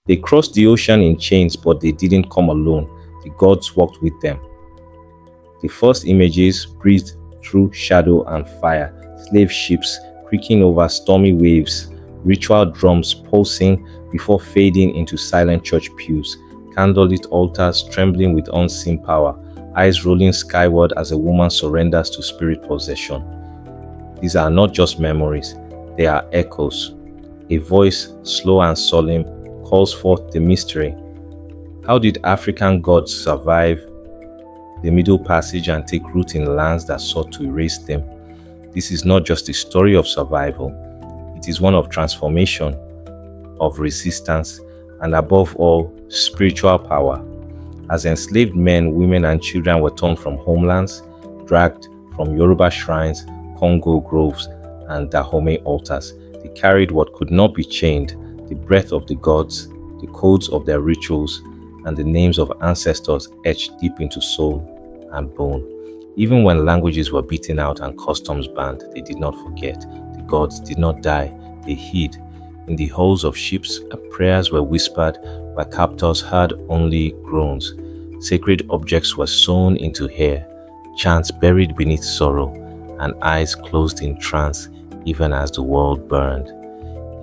They crossed the ocean in chains, but they didn't come alone. The gods walked with them. The first images breathed through shadow and fire, slave ships creaking over stormy waves, ritual drums pulsing before fading into silent church pews, candlelit altars trembling with unseen power, eyes rolling skyward as a woman surrenders to spirit possession. These are not just memories, they are echoes. A voice, slow and solemn, calls forth the mystery. How did African gods survive the Middle Passage and take root in lands that sought to erase them? This is not just a story of survival, it is one of transformation, of resistance, and above all, spiritual power. As enslaved men, women, and children were torn from homelands, dragged from Yoruba shrines, Congo groves, and Dahomey altars, they carried what could not be chained: the breath of the gods, the codes of their rituals, and the names of ancestors etched deep into soul and bone. Even when languages were beaten out and customs banned, they did not forget. The gods did not die, they hid. In the hulls of ships, prayers were whispered where captors heard only groans. Sacred objects were sewn into hair, chants buried beneath sorrow, and eyes closed in trance even as the world burned.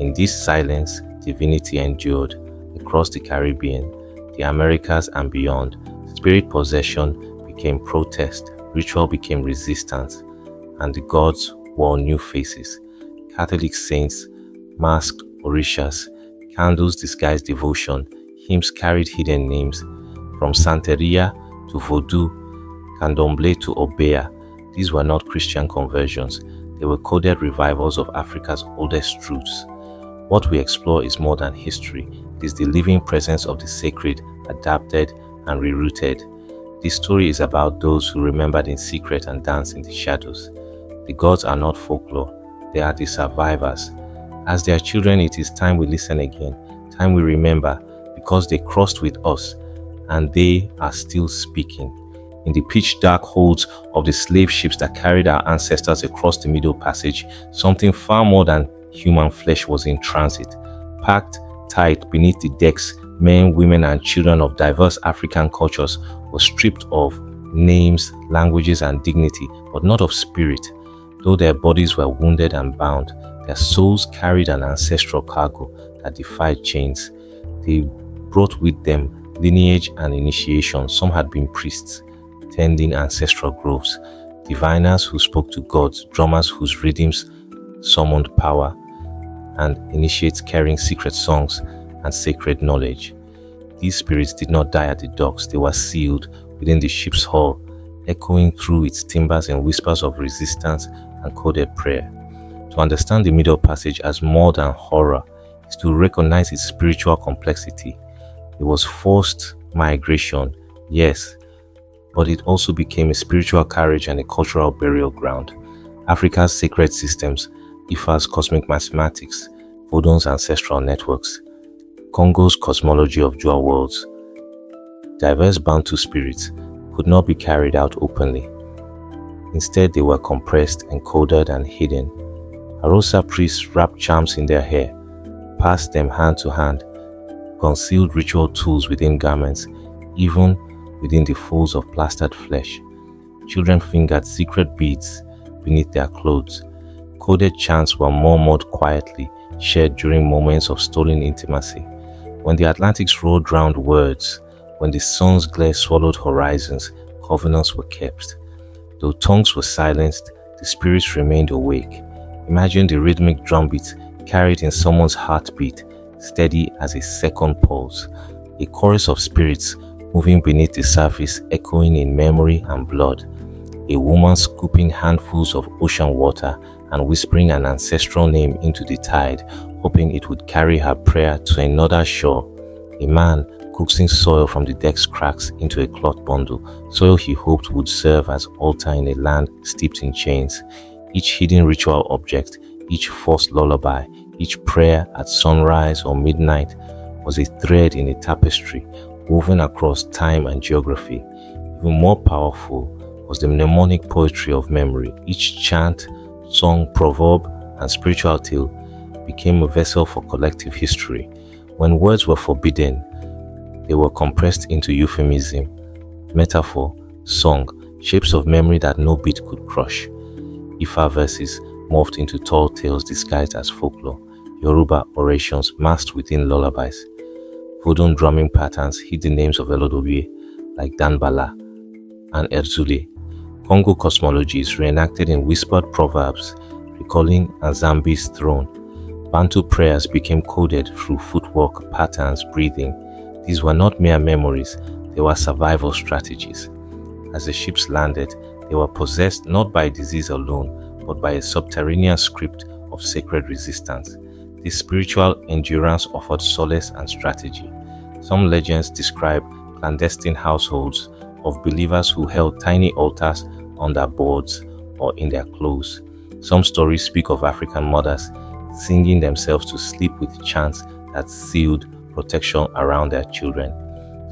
In this silence, divinity endured. Across the Caribbean, the Americas, and beyond, spirit possession became protest, ritual became resistance, and the gods wore new faces. Catholic saints masked Orishas, candles disguised devotion, hymns carried hidden names. From Santeria to Vodou, Candomblé to Obeah, these were not Christian conversions, they were coded revivals of Africa's oldest truths. What we explore is more than history, it is the living presence of the sacred, adapted and rerouted. This story is about those who remembered in secret and danced in the shadows. The gods are not folklore, they are the survivors. As their children, it is time we listen again, time we remember, because they crossed with us and they are still speaking. In the pitch-dark holds of the slave ships that carried our ancestors across the Middle Passage, something far more than human flesh was in transit. Packed tight beneath the decks, men, women, and children of diverse African cultures were stripped of names, languages, and dignity, but not of spirit. Though their bodies were wounded and bound, their souls carried an ancestral cargo that defied chains. They brought with them lineage and initiation. Some had been priests, tending ancestral groves, diviners who spoke to gods, drummers whose rhythms summoned power, and initiates carrying secret songs and sacred knowledge. These spirits did not die at the docks, they were sealed within the ship's hull, echoing through its timbers in whispers of resistance and coded prayer. To understand the Middle Passage as more than horror is to recognize its spiritual complexity. It was forced migration, yes, but it also became a spiritual carriage and a cultural burial ground. Africa's sacred systems, Ifa's cosmic mathematics, Vodou's ancestral networks, Congo's cosmology of dual worlds, diverse Bantu spirits could not be carried out openly. Instead, they were compressed, encoded, and hidden. Arosa priests wrapped charms in their hair, passed them hand to hand, concealed ritual tools within garments, even within the folds of plastered flesh. Children fingered secret beads beneath their clothes. Coded chants were murmured quietly, shared during moments of stolen intimacy. When the Atlantics rolled round words, when the sun's glare swallowed horizons, covenants were kept. Though tongues were silenced, the spirits remained awake. Imagine the rhythmic drumbeat carried in someone's heartbeat, steady as a second pulse. A chorus of spirits moving beneath the surface, echoing in memory and blood. A woman scooping handfuls of ocean water and whispering an ancestral name into the tide, hoping it would carry her prayer to another shore. A man coaxing soil from the deck's cracks into a cloth bundle, soil he hoped would serve as altar in a land steeped in chains. Each hidden ritual object, each forced lullaby, each prayer at sunrise or midnight was a thread in a tapestry woven across time and geography. Even more powerful was the mnemonic poetry of memory. Each chant, song, proverb, and spiritual tale became a vessel for collective history. When words were forbidden, they were compressed into euphemism, metaphor, song, shapes of memory that no beat could crush. Ifa verses morphed into tall tales disguised as folklore, Yoruba orations masked within lullabies. Vodou drumming patterns hid the names of Elodobie like Danbala and Erzule. Congo cosmologies reenacted in whispered proverbs, recalling Azambi's throne. Bantu prayers became coded through footwork, patterns, breathing. These were not mere memories, they were survival strategies. As the ships landed, they were possessed not by disease alone, but by a subterranean script of sacred resistance. This spiritual endurance offered solace and strategy. Some legends describe clandestine households of believers who held tiny altars on their boards or in their clothes. Some stories speak of African mothers singing themselves to sleep with chants that sealed protection around their children.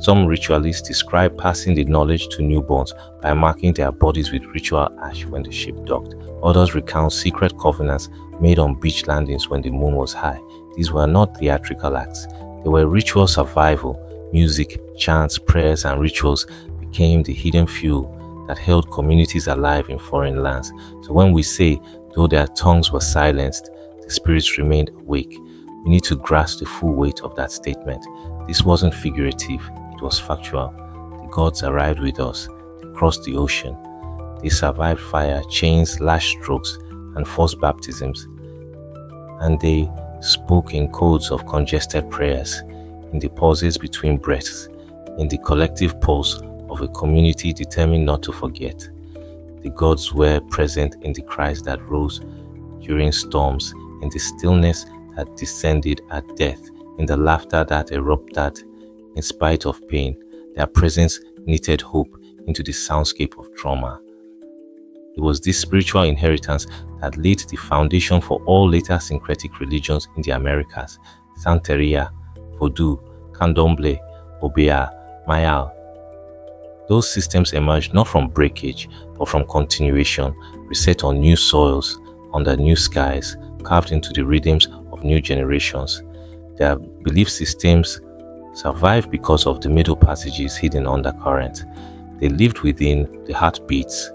Some ritualists describe passing the knowledge to newborns by marking their bodies with ritual ash when the ship docked. Others recount secret covenants made on beach landings when the moon was high. These were not theatrical acts. They were ritual survival. Music, chants, prayers, and rituals became the hidden fuel that held communities alive in foreign lands. So when we say, though their tongues were silenced, the spirits remained awake, we need to grasp the full weight of that statement. This wasn't figurative, it was factual. The gods arrived with us, they crossed the ocean. They survived fire, chains, lash strokes, and forced baptisms. And they spoke in codes of congested prayers, in the pauses between breaths, in the collective pulse of a community determined not to forget. The gods were present in the cries that rose during storms, in the stillness that descended at death, in the laughter that erupted in spite of pain. Their presence knitted hope into the soundscape of trauma. It was this spiritual inheritance that laid the foundation for all later syncretic religions in the Americas: Santeria, Vodou, Candomblé, Obea, Mayal. Those systems emerged not from breakage, but from continuation, reset on new soils, under new skies, carved into the rhythms of new generations. Their belief systems survived because of the middle passages hidden undercurrent. They lived within the heartbeats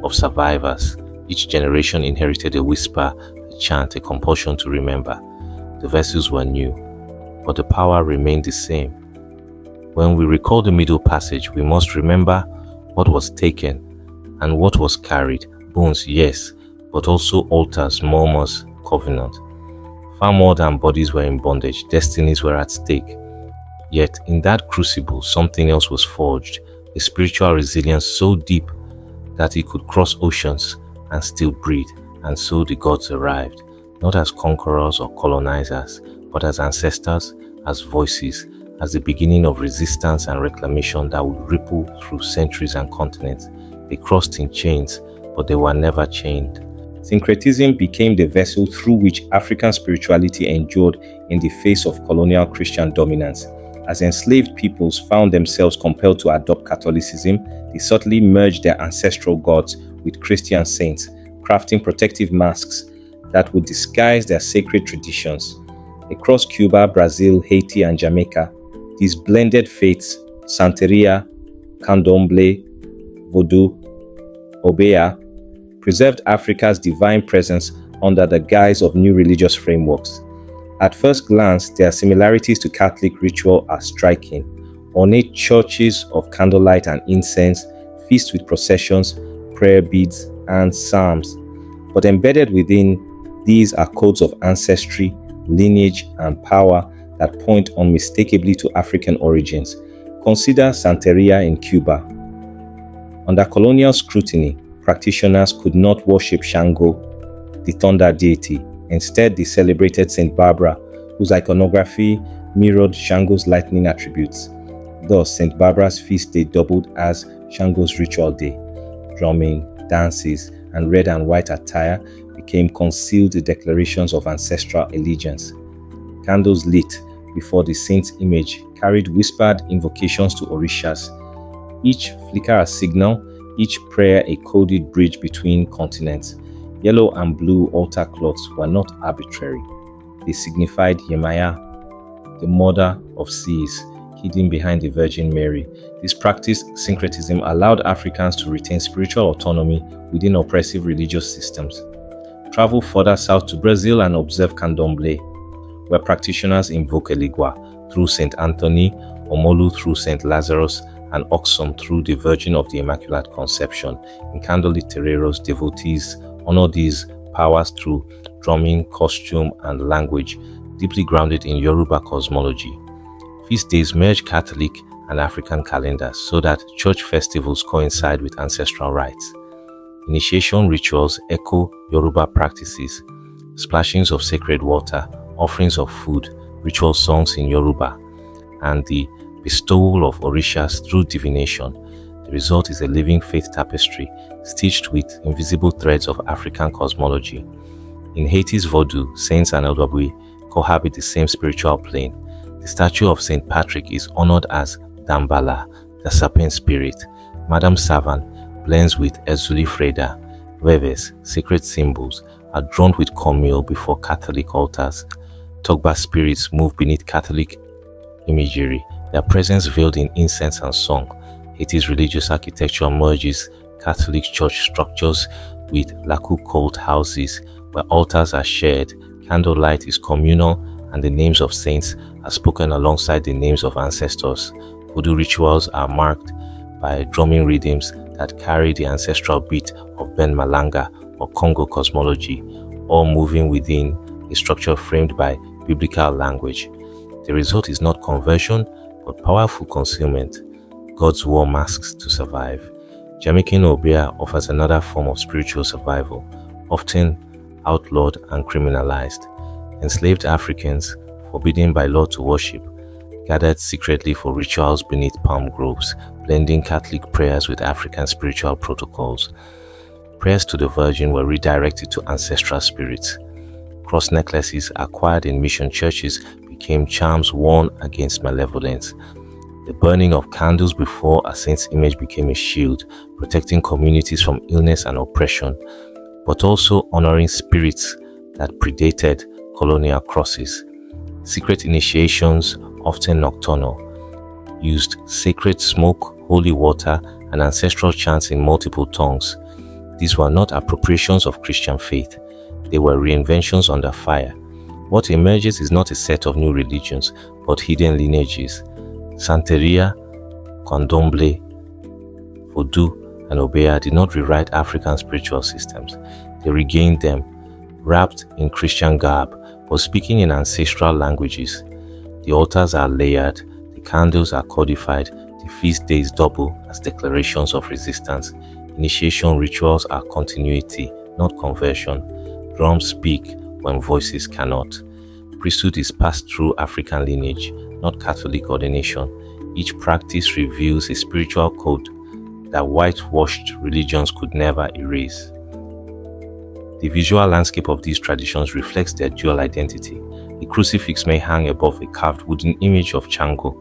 of survivors. Each generation inherited a whisper, a chant, a compulsion to remember. The vessels were new, but the power remained the same. When we recall the middle passage, we must remember what was taken and what was carried. Bones, yes, but also altars, murmurs, covenant. Far more than bodies were in bondage, destinies were at stake. Yet in that crucible, something else was forged, a spiritual resilience so deep that it could cross oceans and still breathe. And so the gods arrived, not as conquerors or colonizers, but as ancestors, as voices, as the beginning of resistance and reclamation that would ripple through centuries and continents. They crossed in chains, but they were never chained. Syncretism became the vessel through which African spirituality endured in the face of colonial Christian dominance. As enslaved peoples found themselves compelled to adopt Catholicism, they subtly merged their ancestral gods with Christian saints, crafting protective masks that would disguise their sacred traditions. Across Cuba, Brazil, Haiti, and Jamaica, these blended faiths, Santeria, Candomblé, Vodou, Obea, preserved Africa's divine presence under the guise of new religious frameworks. At first glance, their similarities to Catholic ritual are striking. Ornate churches of candlelight and incense, feasts with processions, prayer beads, and psalms. But embedded within these are codes of ancestry, lineage, and power that point unmistakably to African origins. Consider Santeria in Cuba. Under colonial scrutiny, practitioners could not worship Shango, the thunder deity. Instead, they celebrated Saint Barbara, whose iconography mirrored Shango's lightning attributes. Thus, Saint Barbara's feast day doubled as Shango's ritual day. Drumming, dances, and red and white attire became concealed declarations of ancestral allegiance. Candles lit before the saint's image carried whispered invocations to Orishas. Each flicker a signal, each prayer a coded bridge between continents. Yellow and blue altar cloths were not arbitrary. They signified Yemaya, the mother of seas, hidden behind the Virgin Mary. This practice, syncretism, allowed Africans to retain spiritual autonomy within oppressive religious systems. Travel further south to Brazil and observe Candomblé, where practitioners invoke Legba through Saint Anthony, Omolu through Saint Lazarus, and Oxum through the Virgin of the Immaculate Conception. In Candomblé terreiros, devotees honor these powers through drumming, costume, and language, deeply grounded in Yoruba cosmology. Feast days merge Catholic and African calendars so that church festivals coincide with ancestral rites. Initiation rituals echo Yoruba practices, splashings of sacred water, offerings of food, ritual songs in Yoruba, and the bestowal of Orishas through divination. The result is a living faith tapestry stitched with invisible threads of African cosmology. In Haiti's Vodou, saints and Odwabwe cohabit the same spiritual plane. The statue of Saint Patrick is honored as Dambala, the serpent spirit. Madame Savan blends with Ezuli Freda. Weves, sacred symbols, are drawn with cornmeal before Catholic altars. Togba spirits move beneath Catholic imagery, their presence veiled in incense and song. Haiti's religious architecture merges Catholic church structures with Laku cult houses, where altars are shared, candlelight is communal, and the names of saints are spoken alongside the names of ancestors. Vodou rituals are marked by drumming rhythms that carry the ancestral beat of Ben Malanga or Congo cosmology, all moving within a structure framed by biblical language. The result is not conversion, but powerful concealment. God's war masks to survive. Jamaican Obia offers another form of spiritual survival, often outlawed and criminalized. Enslaved Africans, forbidden by law to worship, gathered secretly for rituals beneath palm groves, blending Catholic prayers with African spiritual protocols. Prayers to the Virgin were redirected to ancestral spirits. Cross necklaces acquired in mission churches became charms worn against malevolence. The burning of candles before a saint's image became a shield, protecting communities from illness and oppression, but also honoring spirits that predated colonial crosses. Secret initiations, often nocturnal, used sacred smoke, holy water, and ancestral chants in multiple tongues. These were not appropriations of Christian faith. They were reinventions under fire. What emerges is not a set of new religions, but hidden lineages. Santeria, Candomblé, Vodou, and Obeah did not rewrite African spiritual systems. They regained them, wrapped in Christian garb, but speaking in ancestral languages. The altars are layered, the candles are codified, the feast days double as declarations of resistance. Initiation rituals are continuity, not conversion. Drums speak when voices cannot. Priesthood is passed through African lineage, not Catholic ordination. Each practice reveals a spiritual code that whitewashed religions could never erase. The visual landscape of these traditions reflects their dual identity. A crucifix may hang above a carved wooden image of Chango.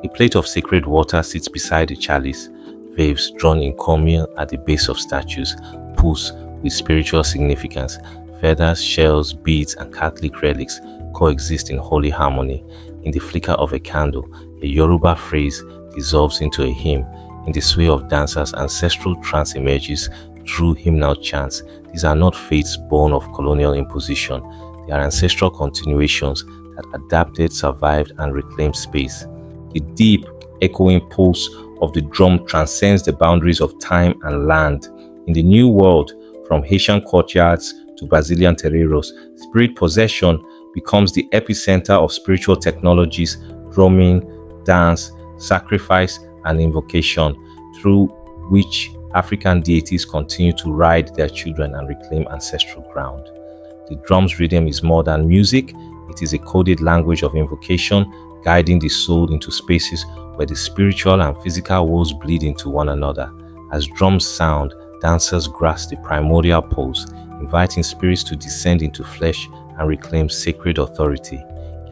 A plate of sacred water sits beside a chalice. Waves drawn in cornmeal at the base of statues, pulse with spiritual significance. Feathers, shells, beads, and Catholic relics coexist in holy harmony. In the flicker of a candle, a Yoruba phrase dissolves into a hymn. In the sway of dancers, ancestral trance emerges through hymnal chants. These are not faiths born of colonial imposition. They are ancestral continuations that adapted, survived, and reclaimed space. The deep, echoing pulse of the drum transcends the boundaries of time and land. In the New World, from Haitian courtyards to Brazilian terreiros, spirit possession becomes the epicenter of spiritual technologies, drumming, dance, sacrifice, and invocation, through which African deities continue to ride their children and reclaim ancestral ground. The drum's rhythm is more than music. It is a coded language of invocation, guiding the soul into spaces where the spiritual and physical worlds bleed into one another. As drums sound, dancers grasp the primordial pulse, inviting spirits to descend into flesh and reclaim sacred authority.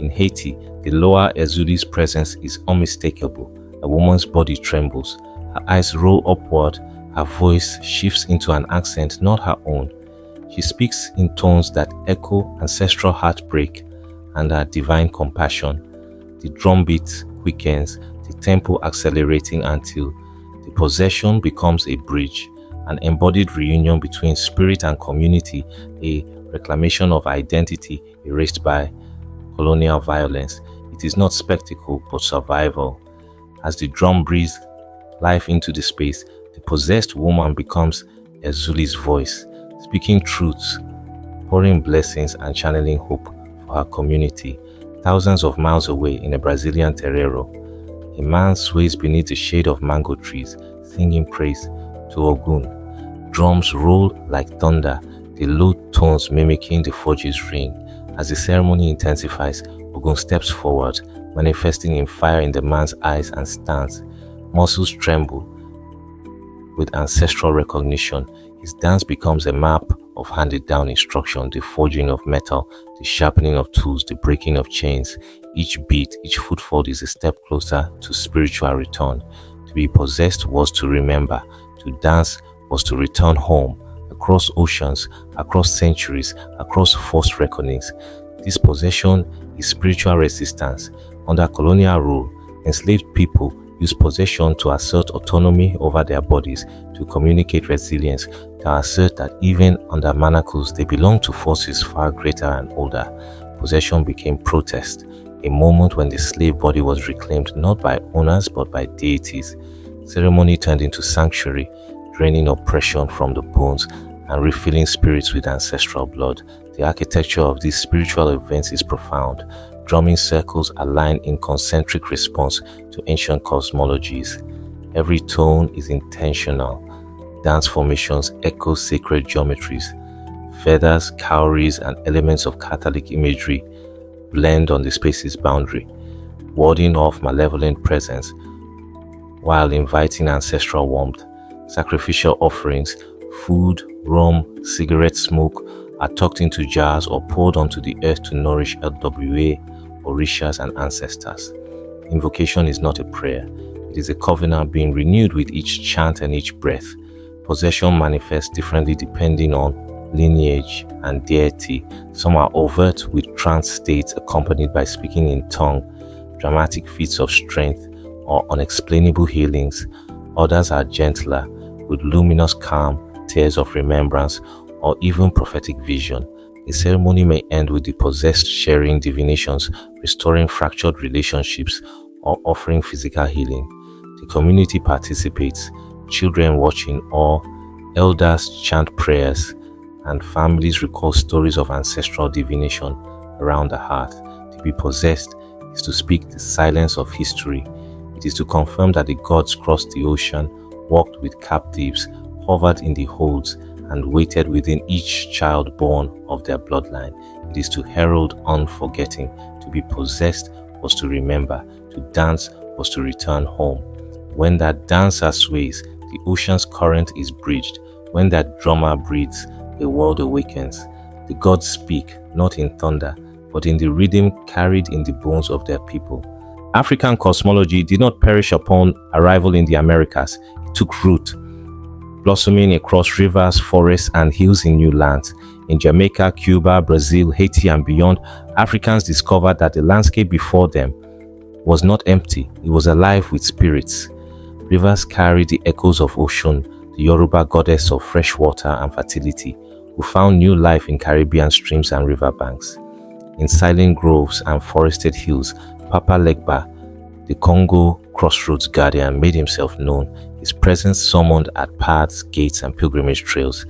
In Haiti, the Loa Ezuli's presence is unmistakable. A woman's body trembles. Her eyes roll upward. Her voice shifts into an accent not her own. She speaks in tones that echo ancestral heartbreak and her divine compassion. The drumbeat quickens, the tempo accelerating until the possession becomes a bridge, an embodied reunion between spirit and community, a reclamation of identity erased by colonial violence. It is not spectacle but survival. As the drum breathes life into the space, the possessed woman becomes Ezuli's voice, speaking truths, pouring blessings and channeling hope for her community. Thousands of miles away in a Brazilian terreiro, a man sways beneath the shade of mango trees, singing praise to Ogun. Drums roll like thunder, the low tones mimicking the forge's ring. As the ceremony intensifies, Ogun steps forward, manifesting in fire in the man's eyes and stands. Muscles tremble with ancestral recognition. His dance becomes a map of handed-down instruction, the forging of metal, the sharpening of tools, the breaking of chains. Each beat, each footfall is a step closer to spiritual return. To be possessed was to remember. To dance was to return home, across oceans, across centuries, across forced reckonings. This possession is spiritual resistance. Under colonial rule, enslaved people used possession to assert autonomy over their bodies, to communicate resilience, to assert that even under manacles they belonged to forces far greater and older. Possession became protest, a moment when the slave body was reclaimed not by owners but by deities. Ceremony turned into sanctuary, draining oppression from the bones and refilling spirits with ancestral blood. The architecture of these spiritual events is profound. Drumming circles align in concentric response to ancient cosmologies. Every tone is intentional. Dance formations echo sacred geometries. Feathers, cowries, and elements of Catholic imagery blend on the space's boundary, warding off malevolent presence while inviting ancestral warmth. Sacrificial offerings, food, rum, cigarette smoke are tucked into jars or poured onto the earth to nourish LWA, Orishas, and ancestors. Invocation is not a prayer. It is a covenant being renewed with each chant and each breath. Possession manifests differently depending on lineage and deity. Some are overt with trance states accompanied by speaking in tongue, dramatic feats of strength, or unexplainable healings. Others are gentler, with luminous calm, tears of remembrance, or even prophetic vision. A ceremony may end with the possessed sharing divinations, restoring fractured relationships, or offering physical healing. The community participates, children watching, or elders chant prayers, and families recall stories of ancestral divination around the heart. To be possessed is to speak the silence of history. It is to confirm that the gods crossed the ocean, walked with captives, hovered in the holds, and waited within each child born of their bloodline. It is to herald unforgetting. To be possessed was to remember. To dance was to return home. When that dancer sways, the ocean's current is bridged. When that drummer breathes, the world awakens. The gods speak, not in thunder, but in the rhythm carried in the bones of their people. African cosmology did not perish upon arrival in the Americas. It took root, blossoming across rivers, forests, and hills in new lands. In Jamaica, Cuba, Brazil, Haiti, and beyond, Africans discovered that the landscape before them was not empty, it was alive with spirits. Rivers carried the echoes of Oshun, the Yoruba goddess of fresh water and fertility, who found new life in Caribbean streams and riverbanks. In silent groves and forested hills, Papa Legba, the Congo crossroads guardian, made himself known. His presence summoned at paths, gates, and pilgrimage trails.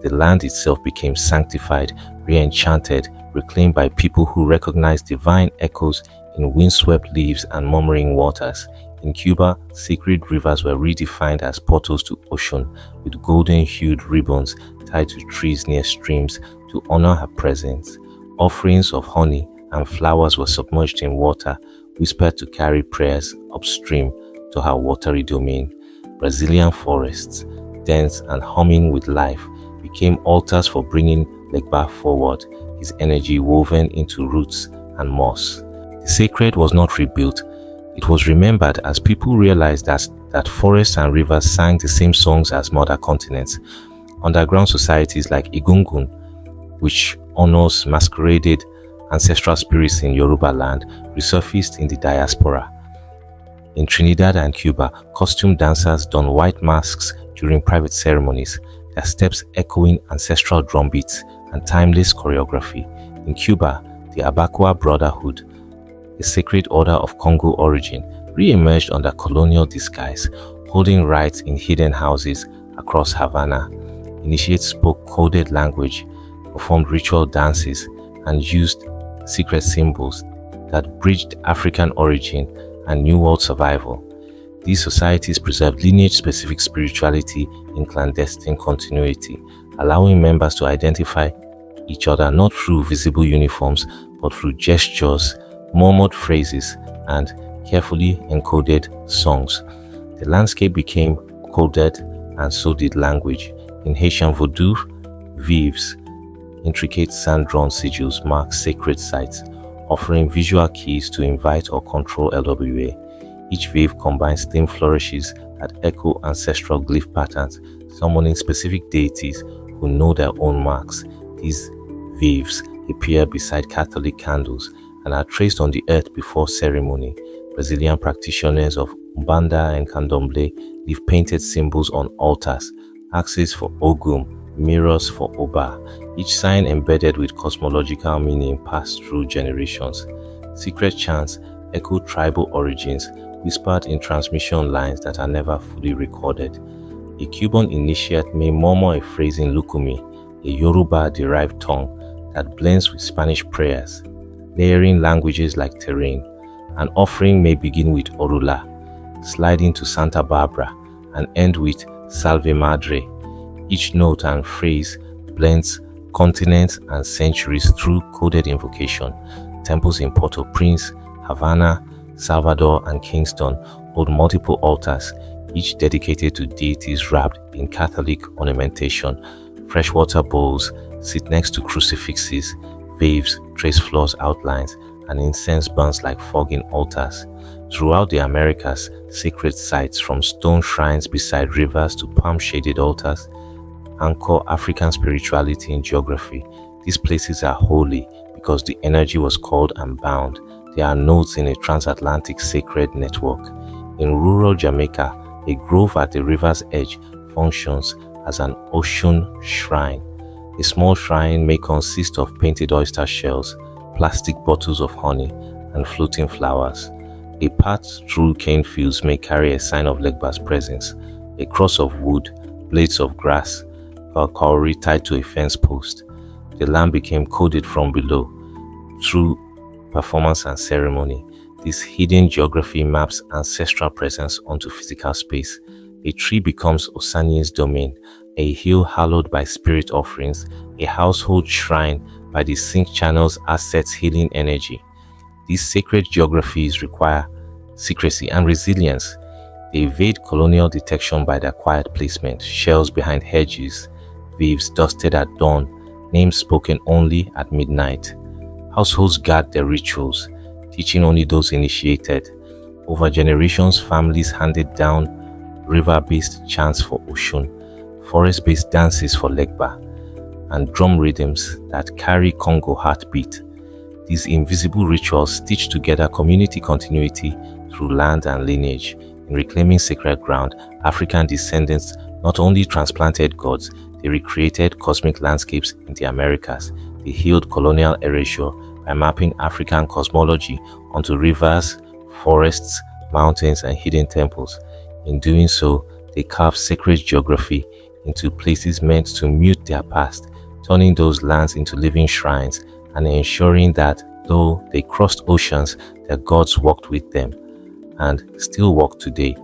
The land itself became sanctified, re-enchanted, reclaimed by people who recognized divine echoes in windswept leaves and murmuring waters. In Cuba, sacred rivers were redefined as portals to ocean, with golden-hued ribbons tied to trees near streams to honor her presence. Offerings of honey and flowers were submerged in water, whispered to carry prayers upstream to her watery domain. Brazilian forests, dense and humming with life, became altars for bringing Legba forward, his energy woven into roots and moss. The sacred was not rebuilt, it was remembered as people realized that forests and rivers sang the same songs as mother continents. Underground societies like Igungun, which honors, masqueraded, ancestral spirits in Yoruba land resurfaced in the diaspora. In Trinidad and Cuba, costume dancers don white masks during private ceremonies, their steps echoing ancestral drum beats and timeless choreography. In Cuba, the Abakwa Brotherhood, a sacred order of Congo origin, re-emerged under colonial disguise, holding rites in hidden houses across Havana. Initiates spoke coded language, performed ritual dances, and used secret symbols that bridged African origin and New World survival. These societies preserved lineage-specific spirituality in clandestine continuity, allowing members to identify each other not through visible uniforms but through gestures, murmured phrases, and carefully encoded songs. The landscape became coded, and so did language. In Haitian Vodou, vives, intricate sand-drawn sigils mark sacred sites, offering visual keys to invite or control LWA. Each vive combines theme flourishes that echo ancestral glyph patterns, summoning specific deities who know their own marks. These vives appear beside Catholic candles and are traced on the earth before ceremony. Brazilian practitioners of Umbanda and Candomblé leave painted symbols on altars, axes for Ogum, mirrors for Oba, each sign embedded with cosmological meaning passed through generations. Secret chants echo tribal origins, whispered in transmission lines that are never fully recorded. A Cuban initiate may murmur a phrase in Lukumi, a Yoruba-derived tongue that blends with Spanish prayers, layering languages like terrain. An offering may begin with Orula, slide into Santa Barbara, and end with Salve Madre. Each note and phrase blends continents and centuries through coded invocation. Temples in Port-au-Prince, Havana, Salvador, and Kingston hold multiple altars, each dedicated to deities wrapped in Catholic ornamentation. Freshwater bowls sit next to crucifixes, vaves trace floors outlines, and incense burns like fog in altars. Throughout the Americas, sacred sites from stone shrines beside rivers to palm-shaded altars anchor African spirituality in geography. These places are holy because the energy was called and bound. They are nodes in a transatlantic sacred network. In rural Jamaica, a grove at the river's edge functions as an ocean shrine. A small shrine may consist of painted oyster shells, plastic bottles of honey, and floating flowers. A path through cane fields may carry a sign of Legba's presence, a cross of wood, blades of grass, or cowrie tied to a fence post. The land became coded from below. Through performance and ceremony, this hidden geography maps ancestral presence onto physical space. A tree becomes Osanye's domain, a hill hallowed by spirit offerings, a household shrine by the sync channel's assets healing energy. These sacred geographies require secrecy and resilience. They evade colonial detection by their quiet placement, shells behind hedges, vives dusted at dawn, names spoken only at midnight. Households guard their rituals, teaching only those initiated. Over generations, families handed down river-based chants for Oshun, forest-based dances for Legba, and drum rhythms that carry Congo heartbeat. These invisible rituals stitch together community continuity through land and lineage. In reclaiming sacred ground, African descendants not only transplanted gods, they recreated cosmic landscapes in the Americas. They healed colonial erasure by mapping African cosmology onto rivers, forests, mountains, and hidden temples. In doing so, they carved sacred geography into places meant to mute their past, turning those lands into living shrines and ensuring that though they crossed oceans, their gods walked with them and still walk today.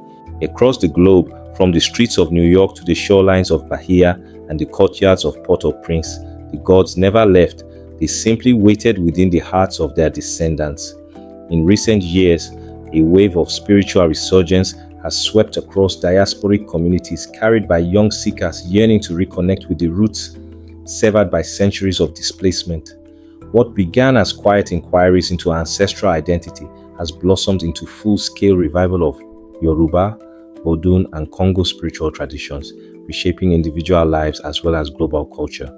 Across the globe, from the streets of New York to the shorelines of Bahia and the courtyards of Port-au-Prince, the gods never left. They simply waited within the hearts of their descendants. In recent years, a wave of spiritual resurgence has swept across diasporic communities carried by young seekers yearning to reconnect with the roots severed by centuries of displacement. What began as quiet inquiries into ancestral identity has blossomed into full-scale revival of Yoruba, Vodou, and Congo spiritual traditions, reshaping individual lives as well as global culture.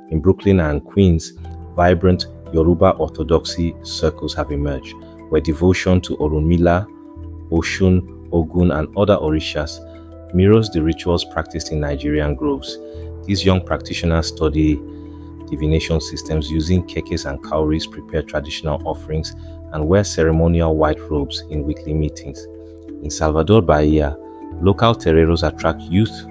In Brooklyn and Queens, vibrant Yoruba orthodoxy circles have emerged, where devotion to Orunmila, Oshun, Ogun, and other Orishas mirrors the rituals practiced in Nigerian groves. These young practitioners study divination systems using kekes and cowries, prepare traditional offerings, and wear ceremonial white robes in weekly meetings. In Salvador Bahia, local terreiros attract youth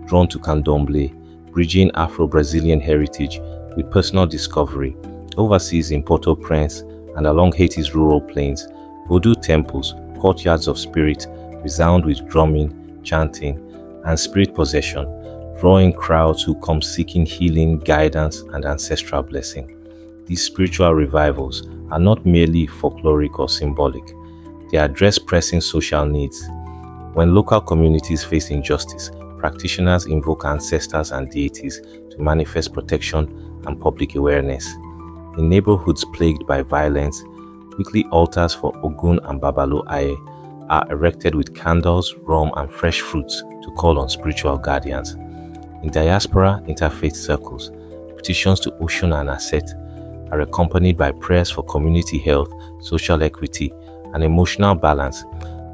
drawn to Candomblé, bridging afro-Brazilian heritage with personal discovery. Overseas in Port-au-Prince and along Haiti's rural plains, Vodou temples, courtyards of spirit, resound with drumming, chanting, and spirit possession, drawing crowds who come seeking healing, guidance, and ancestral blessing. These spiritual revivals are not merely folkloric or symbolic. They address pressing social needs. When local communities face injustice, practitioners invoke ancestors and deities to manifest protection and public awareness. In neighborhoods plagued by violence, weekly altars for Ogun and Babalo Aye are erected with candles, rum, and fresh fruits to call on spiritual guardians. In diaspora interfaith circles, petitions to Oshun and Aset are accompanied by prayers for community health, social equity, and emotional balance.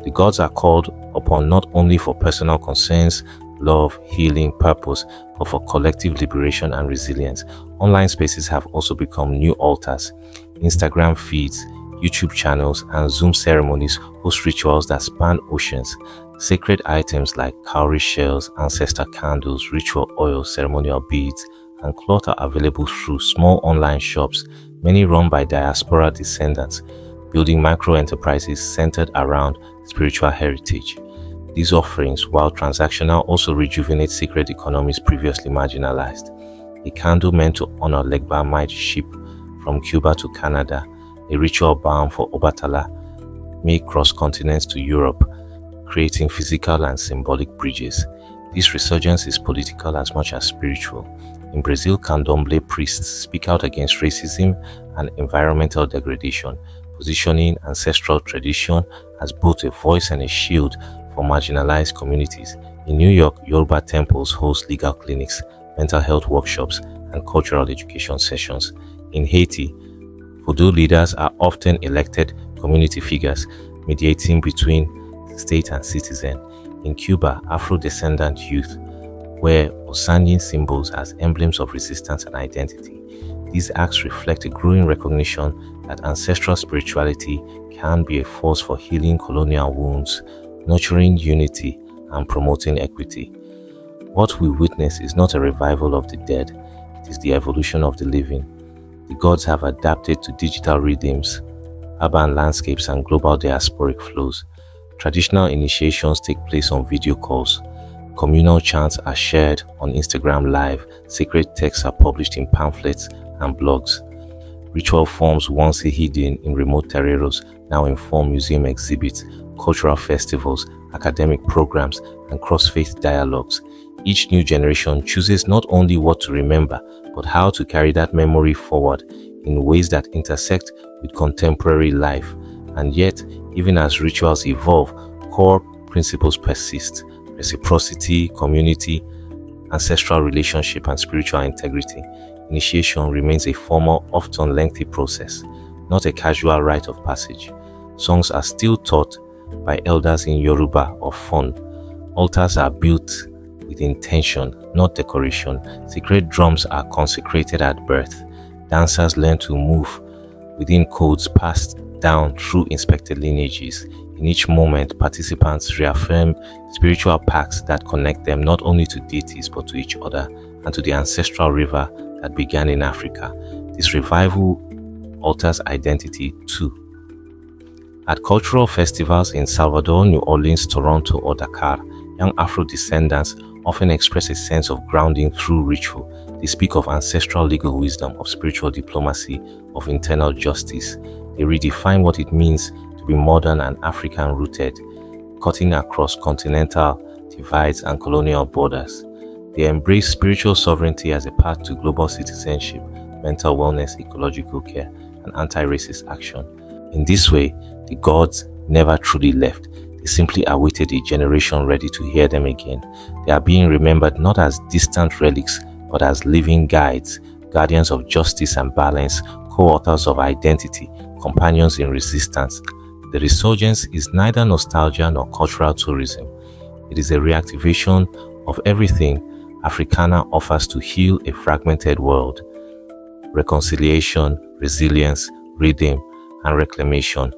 The gods are called upon not only for personal concerns, love, healing, purpose, but for collective liberation and resilience. Online spaces have also become new altars. Instagram feeds, YouTube channels, and Zoom ceremonies host rituals that span oceans. Sacred items like cowrie shells, ancestor candles, ritual oils, ceremonial beads, and cloth are available through small online shops, many run by diaspora descendants, building micro-enterprises centered around spiritual heritage. These offerings, while transactional, also rejuvenate sacred economies previously marginalized. A candle meant to honor Legba might ship from Cuba to Canada. A ritual balm for Obatala may cross continents to Europe, creating physical and symbolic bridges. This resurgence is political as much as spiritual. In Brazil, Candomblé priests speak out against racism and environmental degradation, positioning ancestral tradition as both a voice and a shield for marginalized communities. In New York, Yoruba temples host legal clinics, mental health workshops, and cultural education sessions. In Haiti, Vodou leaders are often elected community figures, mediating between state and citizen. In Cuba, Afro-descendant youth wear Osanyin symbols as emblems of resistance and identity. These acts reflect a growing recognition that ancestral spirituality can be a force for healing colonial wounds, nurturing unity, and promoting equity. What we witness is not a revival of the dead, it is the evolution of the living. The gods have adapted to digital rhythms, urban landscapes, and global diasporic flows. Traditional initiations take place on video calls. Communal chants are shared on Instagram Live. Sacred texts are published in pamphlets and blogs. Ritual forms once hidden in remote terreiros now inform museum exhibits, cultural festivals, academic programs, and cross-faith dialogues. Each new generation chooses not only what to remember, but how to carry that memory forward in ways that intersect with contemporary life. And yet, even as rituals evolve, core principles persist: reciprocity, community, ancestral relationship, and spiritual integrity. Initiation remains a formal, often lengthy process, not a casual rite of passage. Songs are still taught by elders in Yoruba or Fon. Altars are built with intention, not decoration. Sacred drums are consecrated at birth. Dancers learn to move within codes passed down through inspected lineages. In each moment, participants reaffirm spiritual pacts that connect them not only to deities but to each other and to the ancestral river that began in Africa. This revival alters identity too. At cultural festivals in Salvador, New Orleans, Toronto, or Dakar, young Afro-descendants often express a sense of grounding through ritual. They speak of ancestral legal wisdom, of spiritual diplomacy, of internal justice. They redefine what it means to be modern and African-rooted, cutting across continental divides and colonial borders. They embrace spiritual sovereignty as a path to global citizenship, mental wellness, ecological care, and anti-racist action. In this way, the gods never truly left. They simply awaited a generation ready to hear them again. They are being remembered not as distant relics, but as living guides, guardians of justice and balance, co-authors of identity, companions in resistance. The resurgence is neither nostalgia nor cultural tourism. It is a reactivation of everything Africana offers to heal a fragmented world: reconciliation, resilience, rhythm, and reclamation.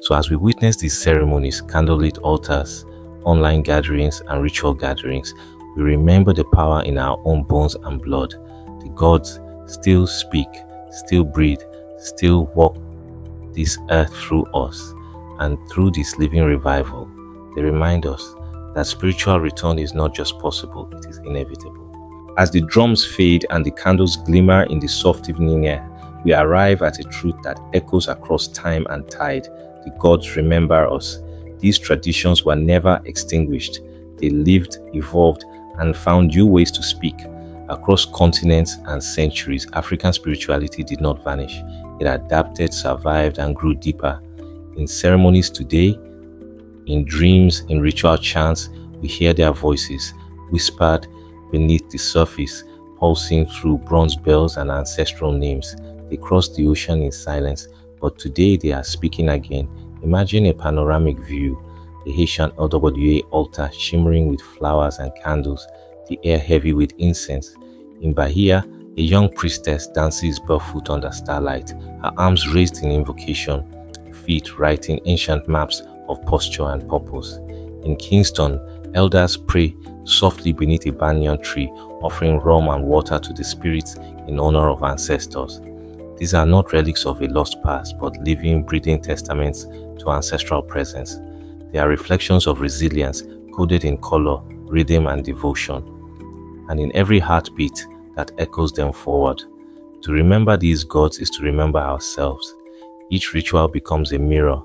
So as we witness these ceremonies, candlelit altars, online gatherings, and ritual gatherings, we remember the power in our own bones and blood. The gods still speak, still breathe, still walk this earth through us. And through this living revival, they remind us that spiritual return is not just possible, it is inevitable. As the drums fade and the candles glimmer in the soft evening air, we arrive at a truth that echoes across time and tide. The gods remember us. These traditions were never extinguished. They lived, evolved, and found new ways to speak. Across continents and centuries, African spirituality did not vanish. It adapted, survived, and grew deeper. In ceremonies today, in dreams, in ritual chants, we hear their voices, whispered beneath the surface, pulsing through bronze bells and ancestral names. They crossed the ocean in silence, but today they are speaking again. Imagine a panoramic view: the Haitian LWA altar shimmering with flowers and candles, the air heavy with incense. In Bahia, a young priestess dances barefoot under starlight, her arms raised in invocation, feet writing ancient maps of posture and purpose. In Kingston, elders pray softly beneath a banyan tree, offering rum and water to the spirits in honor of ancestors. These are not relics of a lost past, but living, breathing testaments to ancestral presence. They are reflections of resilience, coded in color, rhythm, and devotion. And in every heartbeat that echoes them forward. To remember these gods is to remember ourselves. Each ritual becomes a mirror,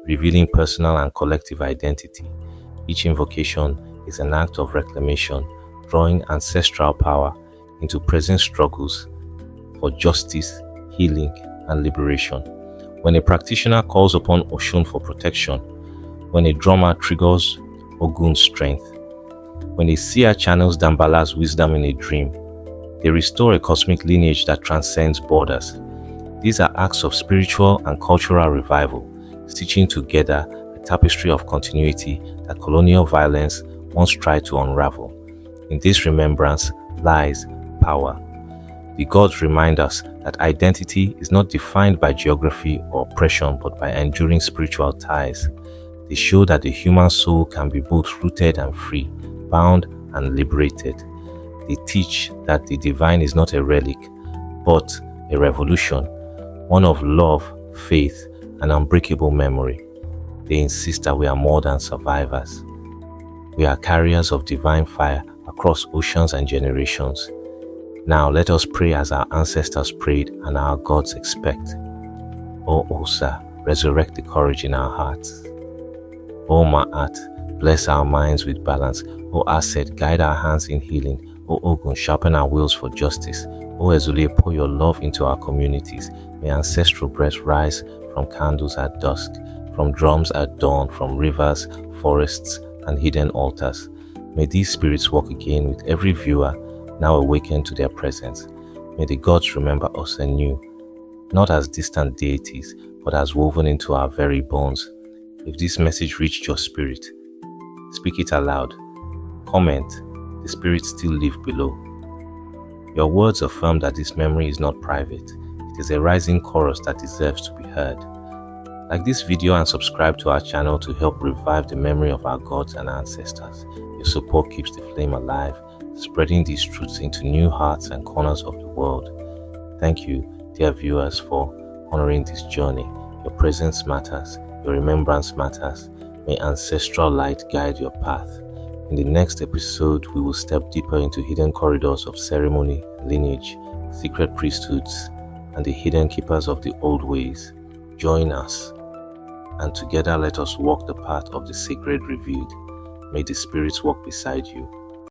revealing personal and collective identity. Each invocation is an act of reclamation, drawing ancestral power into present struggles for justice, healing, and liberation. When a practitioner calls upon Oshun for protection, when a drummer triggers Ogun's strength, when a seer channels Dambala's wisdom in a dream, they restore a cosmic lineage that transcends borders. These are acts of spiritual and cultural revival, stitching together a tapestry of continuity that colonial violence once tried to unravel. In this remembrance lies power. The gods remind us that identity is not defined by geography or oppression, but by enduring spiritual ties. They show that the human soul can be both rooted and free, bound and liberated. They teach that the divine is not a relic, but a revolution, one of love, faith, and unbreakable memory. They insist that we are more than survivors. We are carriers of divine fire across oceans and generations. Now let us pray as our ancestors prayed and our gods expect. O Osa, resurrect the courage in our hearts. O Ma'at, bless our minds with balance. O Aset, guide our hands in healing. O Ogun, sharpen our wills for justice. O Ezule, pour your love into our communities. May ancestral breath rise from candles at dusk, from drums at dawn, from rivers, forests, and hidden altars. May these spirits walk again with every viewer now awakened to their presence. May the gods remember us anew, not as distant deities, but as woven into our very bones. If this message reached your spirit, speak it aloud. Comment, the spirits still live below. Your words affirm that this memory is not private. It is a rising chorus that deserves to be heard. Like this video and subscribe to our channel to help revive the memory of our gods and ancestors. Your support keeps the flame alive, spreading these truths into new hearts and corners of the world. Thank you, dear viewers, for honoring this journey. Your presence matters. Your remembrance matters. May ancestral light guide your path. In the next episode, we will step deeper into hidden corridors of ceremony, lineage, secret priesthoods, and the hidden keepers of the old ways. Join us, and together let us walk the path of the sacred revealed. May the spirits walk beside you.